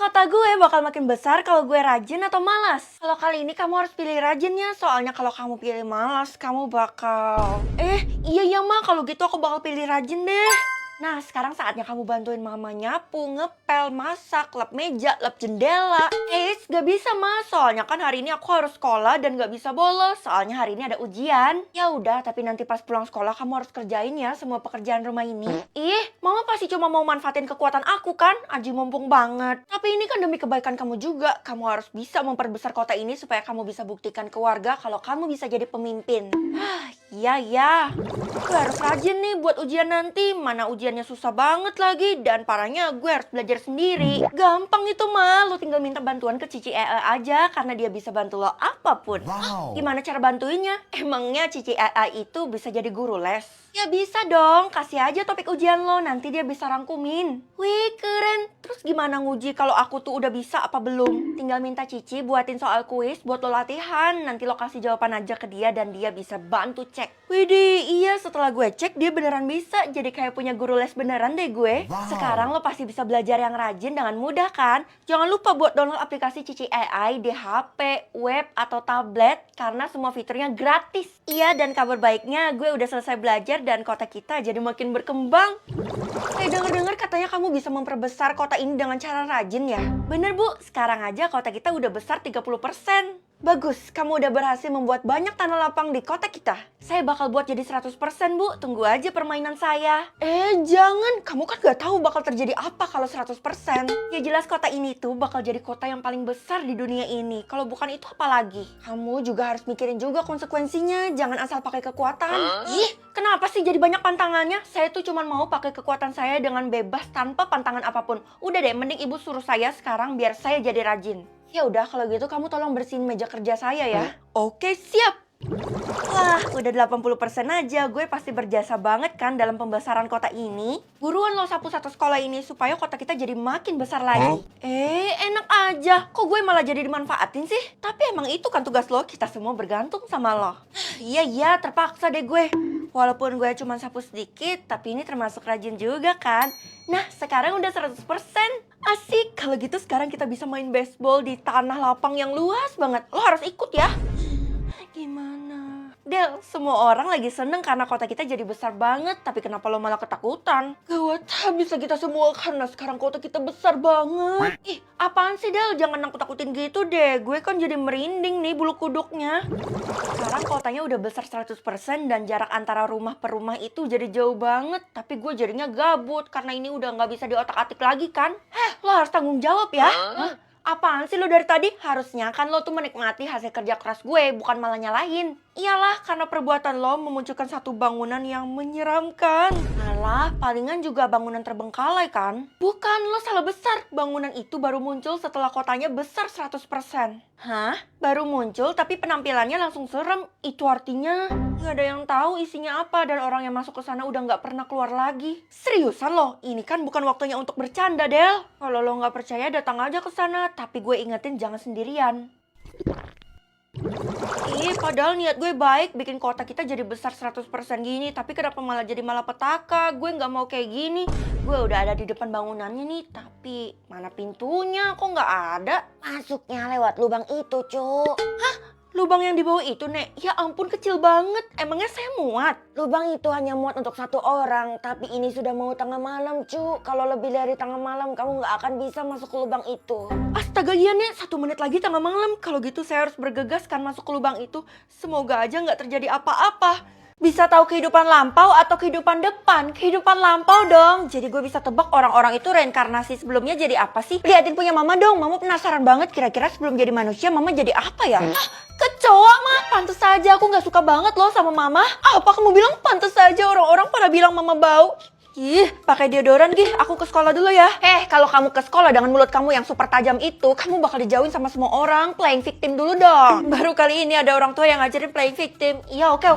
Kota gue bakal makin besar kalau gue rajin atau malas. Kalau kali ini kamu harus pilih rajinnya, soalnya kalau kamu pilih malas, kamu bakal... iya ya Ma, kalau gitu aku bakal pilih rajin deh. Nah, sekarang saatnya kamu bantuin mama nyapu, ngepel, masak, lap meja, lap jendela. Gak bisa Ma, soalnya kan hari ini aku harus sekolah dan gak bisa bolos, soalnya hari ini ada ujian. Ya udah, tapi nanti pas pulang sekolah kamu harus kerjain ya semua pekerjaan rumah ini. Mama pasti cuma mau manfaatin kekuatan aku kan, Aji mumpung banget. Tapi ini kan demi kebaikan kamu juga, kamu harus bisa memperbesar kota ini supaya kamu bisa buktikan ke warga kalau kamu bisa jadi pemimpin. Iya. Gue harus rajin nih buat ujian nanti. Mana ujiannya susah banget lagi. Dan parahnya gue harus belajar sendiri. Gampang itu mah. Lo tinggal minta bantuan ke Cici aja. Karena dia bisa bantu lo apapun. Wow. Gimana cara bantuinnya? Emangnya Cici itu bisa jadi guru les? Ya bisa dong. Kasih aja topik ujian lo. Nanti dia bisa rangkumin. Wih keren. Terus gimana nguji kalau aku tuh udah bisa apa belum? Tinggal minta Cici buatin soal kuis buat lo latihan. Nanti lo kasih jawaban aja ke dia dan dia bisa bantu cek. Widih, iya setelah gue cek dia beneran bisa. Jadi kayak punya guru les beneran deh gue. Wow. Sekarang lo pasti bisa belajar yang rajin dengan mudah kan? Jangan lupa buat download aplikasi Cici AI di HP, web, atau tablet. Karena semua fiturnya gratis. Iya, dan kabar baiknya gue udah selesai belajar dan kota kita jadi makin berkembang. Dengar-dengar katanya kamu bisa memperbesar kota ini dengan cara rajin ya? Bener Bu, sekarang aja kota kita udah besar 30%. Bagus, kamu udah berhasil membuat banyak tanah lapang di kota kita. Saya bakal buat jadi 100% Bu, tunggu aja permainan saya. Jangan, kamu kan gak tahu bakal terjadi apa kalau 100%. Ya jelas kota ini tuh bakal jadi kota yang paling besar di dunia ini. Kalau bukan itu apa lagi? Kamu juga harus mikirin juga konsekuensinya, jangan asal pakai kekuatan. Kenapa sih jadi banyak pantangannya? Saya tuh cuma mau pakai kekuatan saya dengan bebas tanpa pantangan apapun. Udah deh, mending ibu suruh saya sekarang biar saya jadi rajin. Ya udah kalau gitu kamu tolong bersihin meja kerja saya ya. Oke, siap. Wah, udah 80% aja. Gue pasti berjasa banget kan dalam pembesaran kota ini. Buruan lo sapu satu sekolah ini supaya kota kita jadi makin besar lagi. Enak aja. Kok gue malah jadi dimanfaatin sih? Tapi emang itu kan tugas lo, kita semua bergantung sama lo. Iya, terpaksa deh gue. Walaupun gue cuma sapu sedikit, tapi ini termasuk rajin juga kan. Nah, sekarang udah 100%. Asik, kalau gitu sekarang kita bisa main baseball di tanah lapang yang luas banget. Lo harus ikut ya. Gimana? Del, semua orang lagi seneng karena kota kita jadi besar banget. Tapi kenapa lo malah ketakutan? Gawat, habis kita semua karena sekarang kota kita besar banget. Apaan sih Del? Jangan nakut-takutin gitu deh. Gue kan jadi merinding nih bulu kuduknya. Sekarang kotanya udah besar 100% dan jarak antara rumah per rumah itu jadi jauh banget. Tapi gue jadinya gabut karena ini udah gak bisa diotak-atik lagi kan. Lo harus tanggung jawab ya. Apaan sih lo dari tadi? Harusnya kan lo tuh menikmati hasil kerja keras gue, bukan malah nyalahin. Iyalah, karena perbuatan lo memunculkan satu bangunan yang menyeramkan. Alah, palingan juga bangunan terbengkalai kan? Bukan, lo salah besar. Bangunan itu baru muncul setelah kotanya besar 100%. Hah? Baru muncul tapi penampilannya langsung serem. Itu artinya nggak ada yang tahu isinya apa dan orang yang masuk ke sana udah nggak pernah keluar lagi. Seriusan lo? Ini kan bukan waktunya untuk bercanda, Del. Kalau lo nggak percaya datang aja ke sana, tapi gue ingetin jangan sendirian. Padahal niat gue baik bikin kota kita jadi besar 100% gini. Tapi kenapa malah jadi malapetaka? Gue gak mau kayak gini. Gue udah ada di depan bangunannya nih. Tapi mana pintunya? Kok gak ada? Masuknya lewat lubang itu, Cuk. Hah? Lubang yang di bawah itu, Nek? Ya ampun, kecil banget. Emangnya saya muat? Lubang itu hanya muat untuk satu orang. Tapi ini sudah mau tengah malam, Cuk. Kalau lebih dari tengah malam, kamu gak akan bisa masuk ke lubang itu. Astaga, iya, Nek. 1 menit lagi tengah malam. Kalau gitu saya harus bergegas kan masuk ke lubang itu. Semoga aja gak terjadi apa-apa. Bisa tahu kehidupan lampau atau kehidupan depan? Kehidupan lampau dong. Jadi gue bisa tebak orang-orang itu reinkarnasi sebelumnya jadi apa sih? Liatin punya mama dong. Mama penasaran banget kira-kira sebelum jadi manusia mama jadi apa ya? Kecoa mah, pantes saja aku gak suka banget loh sama mama. Apa kamu bilang pantes saja orang-orang pada bilang mama bau? Pakai deodoran gih, aku ke sekolah dulu ya. Kalau kamu ke sekolah dengan mulut kamu yang super tajam itu, kamu bakal dijauhin sama semua orang. Playing victim dulu dong. Baru kali ini ada orang tua yang ngajarin playing victim. Iya, oke.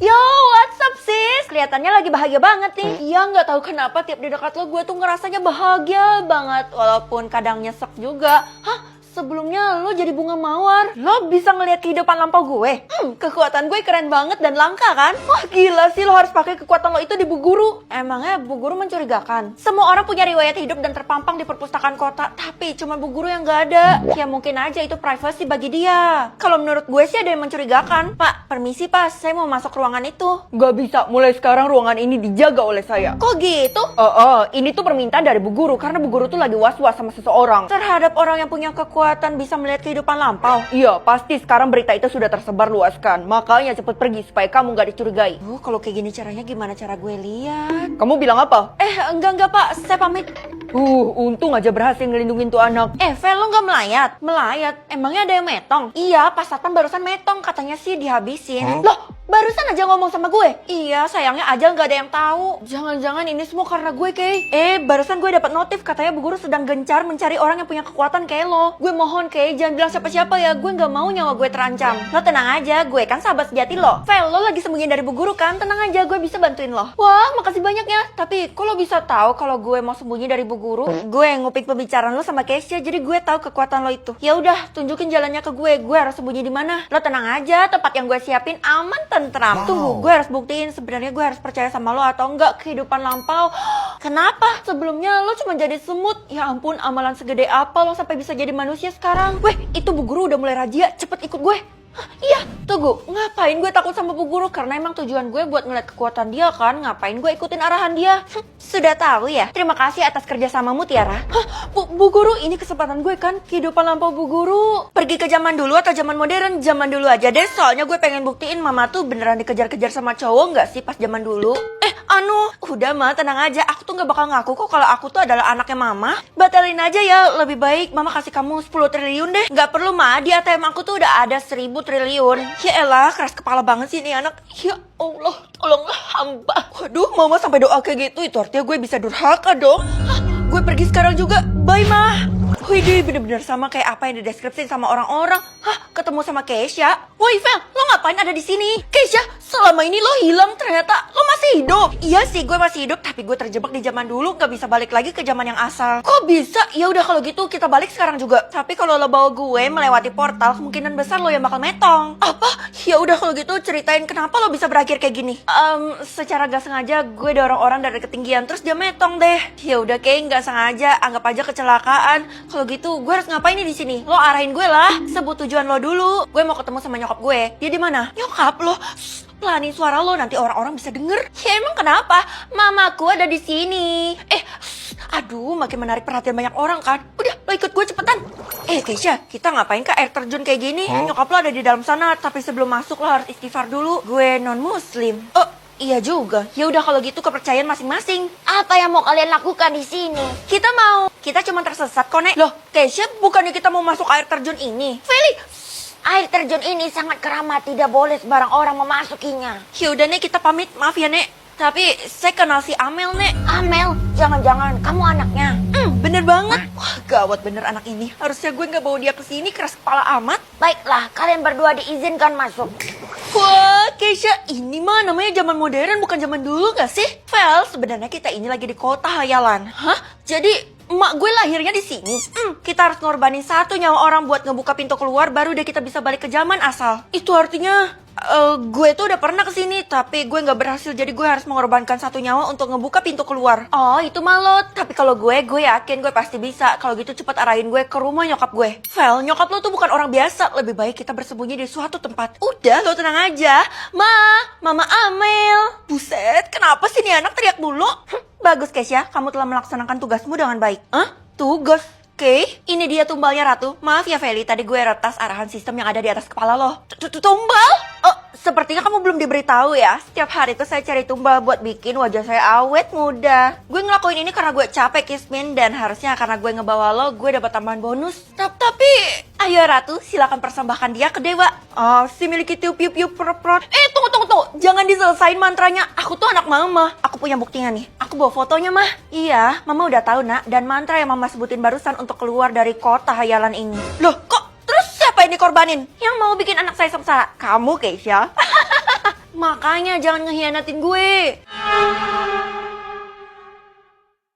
Yo, what's up sis? Kelihatannya lagi bahagia banget nih. Iya, nggak tahu kenapa tiap di dekat lo gue tuh ngerasanya bahagia banget. Walaupun kadang nyesek juga. Hah? sebelumnya lo jadi bunga mawar. Lo bisa ngelihat kehidupan lampau gue. Kekuatan gue keren banget dan langka kan? Wah gila sih, lo harus pakai kekuatan lo itu di Bu Guru. Emangnya Bu Guru mencurigakan? Semua orang punya riwayat hidup dan terpampang di perpustakaan kota, tapi cuma Bu Guru yang gak ada. Ya mungkin aja itu privasi bagi dia. Kalau menurut gue sih ada yang mencurigakan. Pak, permisi Pak, saya mau masuk ruangan itu. Gak bisa, mulai sekarang ruangan ini dijaga oleh saya. Kok gitu? Ini tuh permintaan dari Bu Guru karena Bu Guru tuh lagi was-was sama seseorang. Terhadap orang yang punya kekuatan bisa melihat kehidupan lampau. Iya, pasti sekarang berita itu sudah tersebar luaskan. Makanya cepet pergi supaya kamu gak dicurigai. Kalau kayak gini caranya gimana cara gue lihat? Kamu bilang apa? Enggak Pak, saya pamit. Untung aja berhasil ngelindungin tuh anak. Vel, lo gak melayat? Melayat? Emangnya ada yang metong? Iya, pas satpam barusan metong, katanya sih dihabisin. Loh, barusan aja ngomong sama gue. Iya, sayangnya aja gak ada yang tahu. Jangan-jangan ini semua karena gue, Kay. Barusan gue dapat notif katanya Bu Guru sedang gencar mencari orang yang punya kekuatan kayak lo. Gue mohon, Kay, jangan bilang siapa-siapa ya. Gue gak mau nyawa gue terancam. Lo tenang aja, gue kan sahabat sejati lo. Vel, lo lagi sembunyi dari Bu Guru kan? Tenang aja, gue bisa bantuin lo. Wah, makasih banyak ya. Tapi kok lo bisa tahu kalau gue mau sembunyi dari Bu Guru? Gue ngupik pembicaraan lo sama Keisha, jadi gue tahu kekuatan lo itu. Ya udah, tunjukin jalannya ke gue. Gue harus sembunyi di mana? Lo tenang aja, tempat yang gue siapin aman tentram. Tunggu, gue harus buktiin sebenarnya gue harus percaya sama lo atau enggak kehidupan lampau. Kenapa? Sebelumnya lo cuma jadi semut. Ya ampun, amalan segede apa lo sampai bisa jadi manusia sekarang? Weh, itu Bu Guru udah mulai razia. Cepet ikut gue. Iya, tunggu. Ngapain gue takut sama Bu Guru? Karena emang tujuan gue buat ngeliat kekuatan dia kan. Ngapain gue ikutin arahan dia? Sudah tahu ya? Terima kasih atas kerjasamamu, Tiara. Bu Guru, ini kesempatan gue kan. Kehidupan lampau Bu Guru. Pergi ke zaman dulu atau zaman modern? Zaman dulu aja deh. Soalnya gue pengen buktiin mama tuh beneran dikejar-kejar sama cowok nggak sih pas zaman dulu? Udah Ma, tenang aja. Aku tuh nggak bakal ngaku kok kalau aku tuh adalah anaknya mama. Batalin aja ya. Lebih baik mama kasih kamu 10 triliun deh. Nggak perlu Ma, di ATM aku tuh udah ada 1000 triliun. Ya elah, keras kepala banget sih ini anak. Ya Allah, tolonglah hamba. Waduh, mama sampai doa kayak gitu. Itu artinya gue bisa durhaka dong. Gue pergi sekarang juga. Bye Ma. Widih, bener-bener sama kayak apa yang dideskripsiin sama orang-orang. Ketemu sama Keisha. Woi Vel, lo ngapain ada di sini? Keisha, selama ini lo hilang, ternyata lo masih hidup. Iya sih, gue masih hidup, tapi gue terjebak di zaman dulu, gak bisa balik lagi ke zaman yang asal. Kok bisa? Ya udah kalau gitu kita balik sekarang juga. Tapi kalau lo bawa gue melewati portal, kemungkinan besar lo yang bakal metong. Apa? Ya udah kalau gitu ceritain kenapa lo bisa berakhir kayak gini. Secara gak sengaja gue dorong orang dari ketinggian, terus dia metong deh. Ya udah kayak gak sengaja, anggap aja kecelakaan. Kalau gitu gue harus ngapain nih di sini? Lo arahin gue lah. Sebut tujuan lo dulu. Gue mau ketemu sama nyokap gue. Dia di mana? Nyokap lo. Pelanin suara lo, nanti orang-orang bisa denger. Ya emang kenapa? Mamaku ada di sini. Aduh, makin menarik perhatian banyak orang kan. Udah, lo ikut gue cepetan. Keisha, kita ngapain ke air terjun kayak gini? Nyokap lo ada di dalam sana, tapi sebelum masuk lo harus istighfar dulu. Gue non-muslim. Iya juga. Ya udah kalau gitu kepercayaan masing-masing. Apa yang mau kalian lakukan di sini? Kita cuma tersesat kok, Nek. Loh, Keisha, bukannya kita mau masuk air terjun ini? Feli, air terjun ini sangat keramat, tidak boleh sembarang orang memasukinya. Ya udah Nek, kita pamit. Maaf ya Nek. Tapi saya kenal si Amel Nek. Amel? Jangan-jangan kamu anaknya? Bener banget. Wah gawat bener anak ini. Harusnya gue nggak bawa dia ke sini, keras kepala amat. Baiklah, kalian berdua diizinkan masuk. Wah, Keisha, ini mah namanya zaman modern bukan zaman dulu gak sih? Vel, sebenarnya kita ini lagi di kota hayalan. Jadi emak gue lahirnya di sini. Kita harus ngorbanin satu nyawa orang buat ngebuka pintu keluar, baru deh kita bisa balik ke zaman asal. Itu artinya gue tuh udah pernah kesini, tapi gue nggak berhasil. Jadi gue harus mengorbankan satu nyawa untuk ngebuka pintu keluar. Oh, itu malot. Tapi kalau gue yakin gue pasti bisa. Kalau gitu cepet arahin gue ke rumah nyokap gue. Vel, nyokap lo tuh bukan orang biasa. Lebih baik kita bersembunyi di suatu tempat. Udah, lo tenang aja. Mama Amel. Buset, kenapa sih nih anak teriak mulu? Bagus, Keisha. Kamu telah melaksanakan tugasmu dengan baik. Tugas? Ini dia tumbalnya Ratu. Maaf ya Feli, tadi gue retas arahan sistem yang ada di atas kepala lo. Tumbal? Sepertinya kamu belum diberitahu ya. Setiap hari tuh saya cari tumbal buat bikin wajah saya awet muda. Gue ngelakuin ini karena gue capek, Kismin. Dan harusnya karena gue ngebawa lo, gue dapat tambahan bonus. Tapi, ayo Ratu, silakan persembahkan dia ke dewa. Si miliki tiup-tiup perot. Tunggu. Jangan diselesain mantranya. Aku tuh anak mama. Aku punya buktinya nih. Aku bawa fotonya, Mah. Iya, mama udah tahu, Nak. Dan mantra yang mama sebutin barusan untuk keluar dari kota hayalan ini. Loh, kok terus siapa yang dikorbanin? Yang mau bikin anak saya sengsara? Kamu, Keisha. Makanya jangan ngehianatin gue.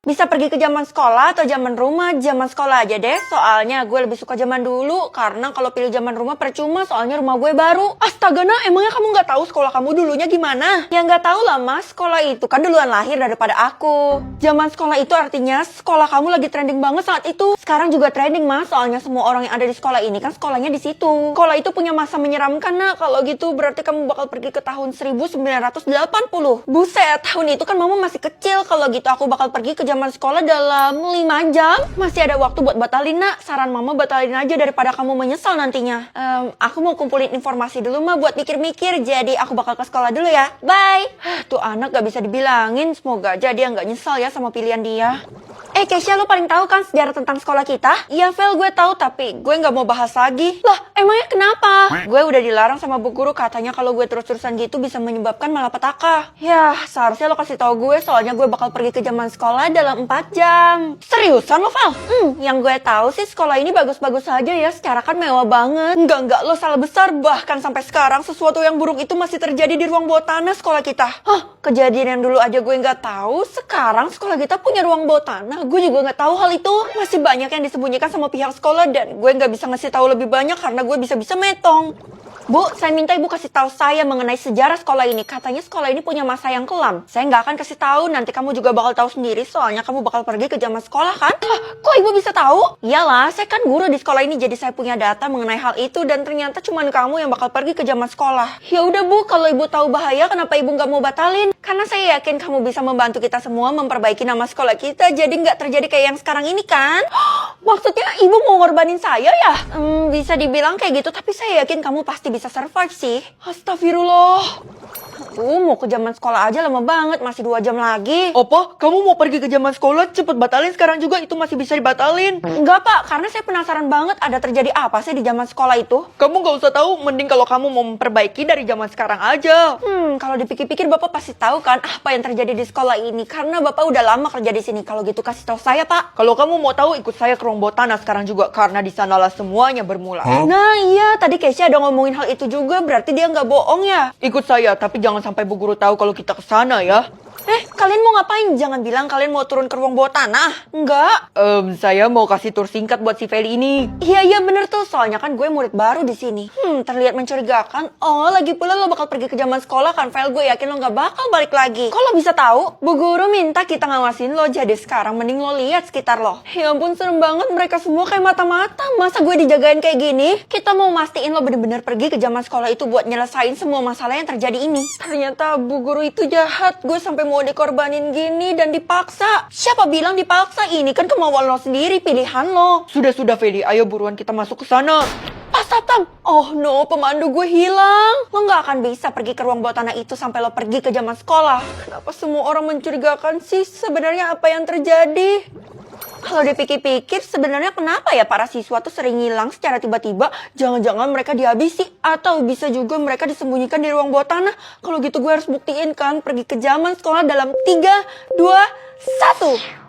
Bisa pergi ke zaman sekolah atau zaman rumah? Zaman sekolah aja deh, soalnya gue lebih suka zaman dulu. Karena kalau pilih zaman rumah percuma, soalnya rumah gue baru. Astaga, Nak, emangnya kamu nggak tahu sekolah kamu dulunya gimana? Ya nggak tahu lah, Mas. Sekolah itu kan duluan lahir daripada aku. Zaman sekolah itu artinya sekolah kamu lagi trending banget saat itu. Sekarang juga trending, Mas. Soalnya semua orang yang ada di sekolah ini kan sekolahnya di situ. Sekolah itu punya masa menyeramkan, Nak. Kalau gitu berarti kamu bakal pergi ke tahun 1980. Buset, tahun itu kan mama masih kecil. Kalau gitu aku bakal pergi ke zaman sekolah dalam 5 jam. Masih ada waktu buat batalin, Nak. Saran mama batalin aja daripada kamu menyesal nantinya. Aku mau kumpulin informasi dulu, mah, buat mikir-mikir. Jadi aku bakal ke sekolah dulu ya. Bye. Tuh anak gak bisa dibilangin. Semoga aja dia gak nyesal ya sama pilihan dia. Keisha, lu paling tahu kan sejarah tentang sekolah kita? Iya, Vel, gue tahu, tapi gue nggak mau bahas lagi. Lah, emangnya kenapa? Gue udah dilarang sama bu guru, katanya kalau gue terus-terusan gitu bisa menyebabkan malapetaka. Yah, seharusnya lo kasih tahu gue, soalnya gue bakal pergi ke zaman sekolah dalam 4 jam. Seriusan lo, Vel? Yang gue tahu sih sekolah ini bagus-bagus aja ya, secara kan mewah banget. Enggak, lo salah besar. Bahkan sampai sekarang sesuatu yang buruk itu masih terjadi di ruang bawah tanah sekolah kita. Kejadian yang dulu aja gue nggak tahu, sekarang sekolah kita punya ruang bawah tanah. Gue juga nggak tahu hal itu. Masih banyak yang disembunyikan sama pihak sekolah dan gue nggak bisa ngasih tahu lebih banyak karena gue bisa-bisa metong. Bu, saya minta ibu kasih tahu saya mengenai sejarah sekolah ini. Katanya sekolah ini punya masa yang kelam. Saya nggak akan kasih tahu, nanti kamu juga bakal tahu sendiri. Soalnya kamu bakal pergi ke zaman sekolah kan? Kok ibu bisa tahu? Iyalah, saya kan guru di sekolah ini, jadi saya punya data mengenai hal itu. Dan ternyata cuma kamu yang bakal pergi ke zaman sekolah. Ya udah Bu, kalau ibu tahu bahaya, kenapa ibu nggak mau batalin? Karena saya yakin kamu bisa membantu kita semua memperbaiki nama sekolah kita, jadi nggak terjadi kayak yang sekarang ini kan? Maksudnya ibu mau ngorbanin saya ya? Bisa dibilang kayak gitu, tapi saya yakin kamu pasti bisa survive sih. Astagfirullah. Mau ke zaman sekolah aja lama banget, masih 2 jam lagi. Apa? Kamu mau pergi ke zaman sekolah? Cepet batalin sekarang juga, itu masih bisa dibatalin. Enggak, Pak, karena saya penasaran banget ada terjadi apa sih di zaman sekolah itu. Kamu gak usah tahu, mending kalau kamu mau memperbaiki dari zaman sekarang aja. Kalau dipikir-pikir Bapak pasti tahu kan apa yang terjadi di sekolah ini, karena Bapak udah lama kerja di sini. Kalau gitu kasih tahu saya, Pak. Kalau kamu mau tahu, ikut saya ke ruang bawah tanah sekarang juga, karena di sanalah semuanya bermula. Nah iya, tadi Keisha ada ngomongin hal itu juga, berarti dia nggak bohong ya. Ikut saya, tapi jangan sampai bu guru tahu kalau kita ke sana ya. Kalian mau ngapain? Jangan bilang kalian mau turun ke ruang bawah tanah. Enggak. Saya mau kasih tur singkat buat si Feli ini. Iya bener tuh, soalnya kan gue murid baru di sini. Terlihat mencurigakan. Oh, lagi pula lo bakal pergi ke zaman sekolah kan, Fel? Gue yakin lo nggak bakal balik lagi. Kok lo bisa tahu? Bu guru minta kita ngawasin lo, jadi sekarang mending lo lihat sekitar lo. Ya ampun, serem banget, mereka semua kayak mata-mata. Masa gue dijagain kayak gini? Kita mau mastiin lo bener-bener pergi ke zaman sekolah itu buat nyelesain semua masalah yang terjadi ini. Ternyata bu guru itu jahat. Gue sampai mau dikorbanin gini dan dipaksa. Siapa bilang dipaksa? Ini kan kemauan lo sendiri, pilihan lo. Sudah Feli, ayo buruan kita masuk ke sana. Pas Satpam, oh no, pemandu gue hilang. Lo gak akan bisa pergi ke ruang bawah tanah itu sampai lo pergi ke zaman sekolah. Kenapa semua orang mencurigakan sih? Sebenarnya apa yang terjadi? Kalau dipikir-pikir, sebenarnya kenapa ya para siswa tuh sering hilang secara tiba-tiba? Jangan-jangan mereka dihabisi, atau bisa juga mereka disembunyikan di ruang bawah tanah. Kalau gitu gue harus buktiin kan, pergi ke zaman sekolah dalam 3, 2, 1.